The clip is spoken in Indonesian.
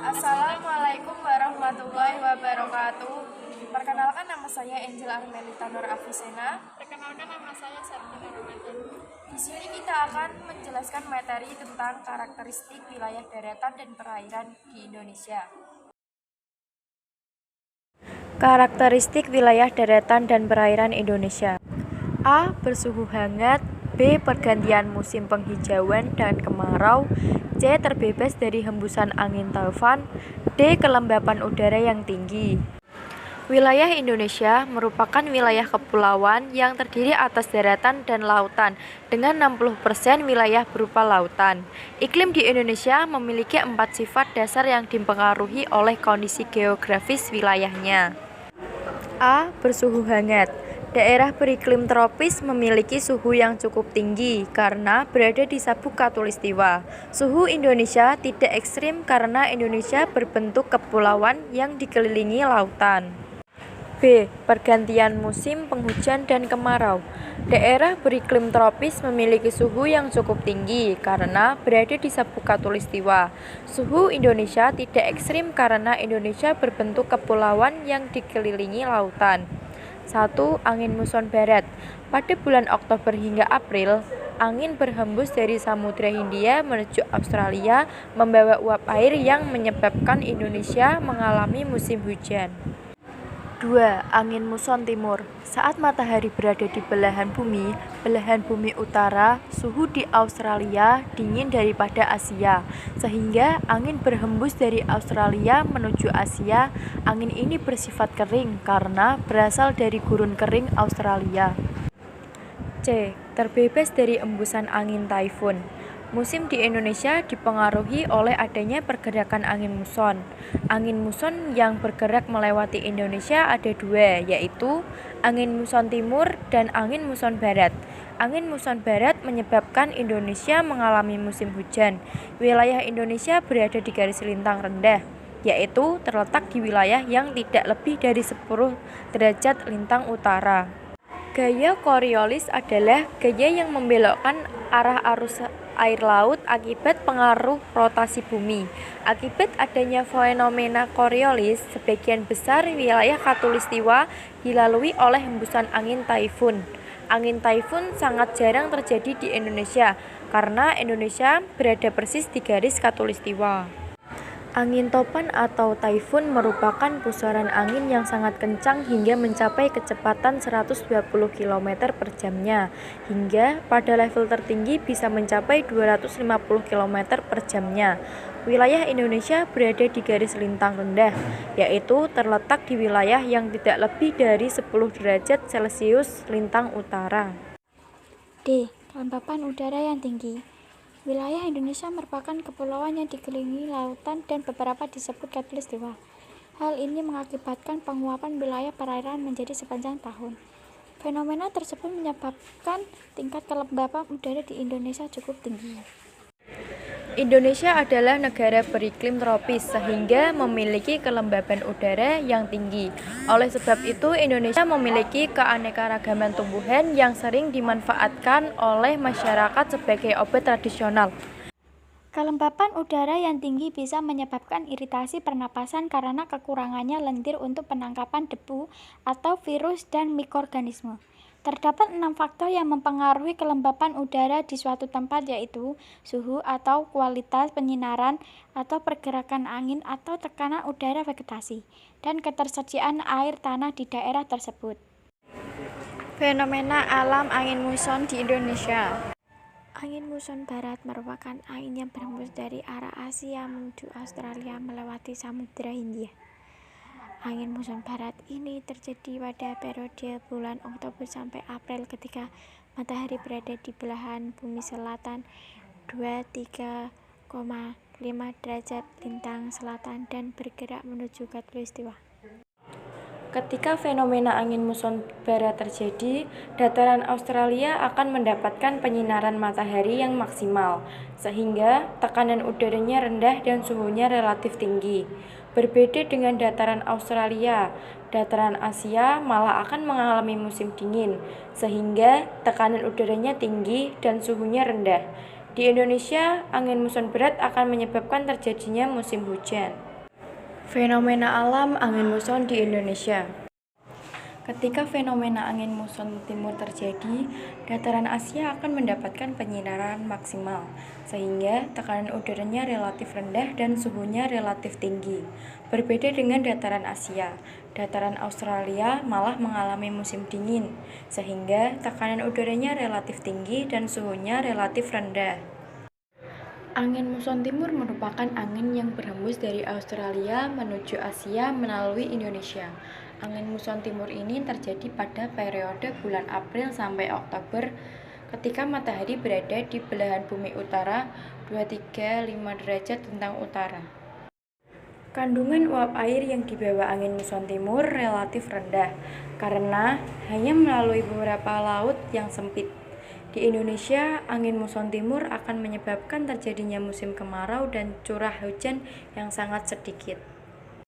Assalamualaikum warahmatullahi wabarakatuh. Perkenalkan, nama saya Angel Armelita Nur Afisena. Perkenalkan, nama saya Sarjana Ramadan. Di sini kita akan menjelaskan materi tentang karakteristik wilayah daratan dan perairan di Indonesia. Karakteristik wilayah daratan dan perairan Indonesia. A. Bersuhu hangat. B. Pergantian musim penghijauan dan kemarau. C. Terbebas dari hembusan angin taufan. D. Kelembapan udara yang tinggi. Wilayah Indonesia merupakan wilayah kepulauan yang terdiri atas daratan dan lautan dengan 60% wilayah berupa lautan. Iklim di Indonesia memiliki 4 sifat dasar yang dipengaruhi oleh kondisi geografis wilayahnya. A. Bersuhu hangat. Daerah beriklim tropis memiliki suhu yang cukup tinggi karena berada di sabuk khatulistiwa. Suhu Indonesia tidak ekstrim karena Indonesia berbentuk kepulauan yang dikelilingi lautan. B. Pergantian musim penghujan dan kemarau. Daerah beriklim tropis memiliki suhu yang cukup tinggi karena berada di sabuk khatulistiwa. Suhu Indonesia tidak ekstrim karena Indonesia berbentuk kepulauan yang dikelilingi lautan. 1. Angin muson barat. Pada bulan Oktober hingga April, angin berhembus dari Samudra Hindia menuju Australia membawa uap air yang menyebabkan Indonesia mengalami musim hujan. 2. Angin muson timur. Saat matahari berada di belahan bumi utara, suhu di Australia dingin daripada Asia, sehingga angin berhembus dari Australia menuju Asia. Angin ini bersifat kering karena berasal dari gurun kering Australia. C. Terbebas dari embusan angin taifun. Musim di Indonesia dipengaruhi oleh adanya pergerakan angin muson. Angin muson yang bergerak melewati Indonesia ada 2, yaitu angin muson timur dan angin muson barat. Angin muson barat menyebabkan Indonesia mengalami musim hujan. Wilayah Indonesia berada di garis lintang rendah, yaitu terletak di wilayah yang tidak lebih dari 10 derajat lintang utara. Gaya Coriolis adalah gaya yang membelokkan arah arus air laut akibat pengaruh rotasi bumi. Akibat adanya fenomena Coriolis, sebagian besar wilayah khatulistiwa dilalui oleh hembusan angin taifun. Angin taifun sangat jarang terjadi di Indonesia karena Indonesia berada persis di garis khatulistiwa. Angin topan atau taifun merupakan pusaran angin yang sangat kencang hingga mencapai kecepatan 120 km per jamnya, hingga pada level tertinggi bisa mencapai 250 km per jamnya. Wilayah Indonesia berada di garis lintang rendah, yaitu terletak di wilayah yang tidak lebih dari 10 derajat Celcius lintang utara. D. Kelembapan udara yang tinggi. Wilayah Indonesia merupakan kepulauan yang dikelilingi lautan dan beberapa disebut khatulistiwa. Hal ini mengakibatkan penguapan wilayah perairan menjadi sepanjang tahun. Fenomena tersebut menyebabkan tingkat kelembapan udara di Indonesia cukup tinggi. Indonesia adalah negara beriklim tropis sehingga memiliki kelembapan udara yang tinggi. Oleh sebab itu, Indonesia memiliki keanekaragaman tumbuhan yang sering dimanfaatkan oleh masyarakat sebagai obat tradisional. Kelembapan udara yang tinggi bisa menyebabkan iritasi pernapasan karena kekurangannya lendir untuk penangkapan debu atau virus dan mikroorganisme. Terdapat 6 faktor yang mempengaruhi kelembapan udara di suatu tempat, yaitu suhu atau kualitas penyinaran atau pergerakan angin atau tekanan udara vegetasi, dan ketersediaan air tanah di daerah tersebut. Fenomena alam angin muson di Indonesia. Angin muson barat merupakan angin yang berhembus dari arah Asia menuju Australia melewati Samudra Hindia. Angin muson barat ini terjadi pada periode bulan Oktober sampai April ketika matahari berada di belahan bumi selatan 23,5 derajat lintang selatan dan bergerak menuju khatulistiwa. Ketika fenomena angin muson barat terjadi, dataran Australia akan mendapatkan penyinaran matahari yang maksimal, sehingga tekanan udaranya rendah dan suhunya relatif tinggi. Berbeda dengan dataran Australia, dataran Asia malah akan mengalami musim dingin, sehingga tekanan udaranya tinggi dan suhunya rendah. Di Indonesia, angin muson barat akan menyebabkan terjadinya musim hujan. Fenomena alam angin muson di Indonesia. Ketika fenomena angin muson timur terjadi, dataran Asia akan mendapatkan penyinaran maksimal, sehingga tekanan udaranya relatif rendah dan suhunya relatif tinggi. Berbeda dengan dataran Asia, dataran Australia malah mengalami musim dingin, sehingga tekanan udaranya relatif tinggi dan suhunya relatif rendah. Angin muson timur merupakan angin yang berhembus dari Australia menuju Asia melalui Indonesia. Angin muson timur ini terjadi pada periode bulan April sampai Oktober ketika matahari berada di belahan bumi utara 235 derajat tentang utara. Kandungan uap air yang dibawa angin muson timur relatif rendah karena hanya melalui beberapa laut yang sempit. Di Indonesia, angin muson timur akan menyebabkan terjadinya musim kemarau dan curah hujan yang sangat sedikit.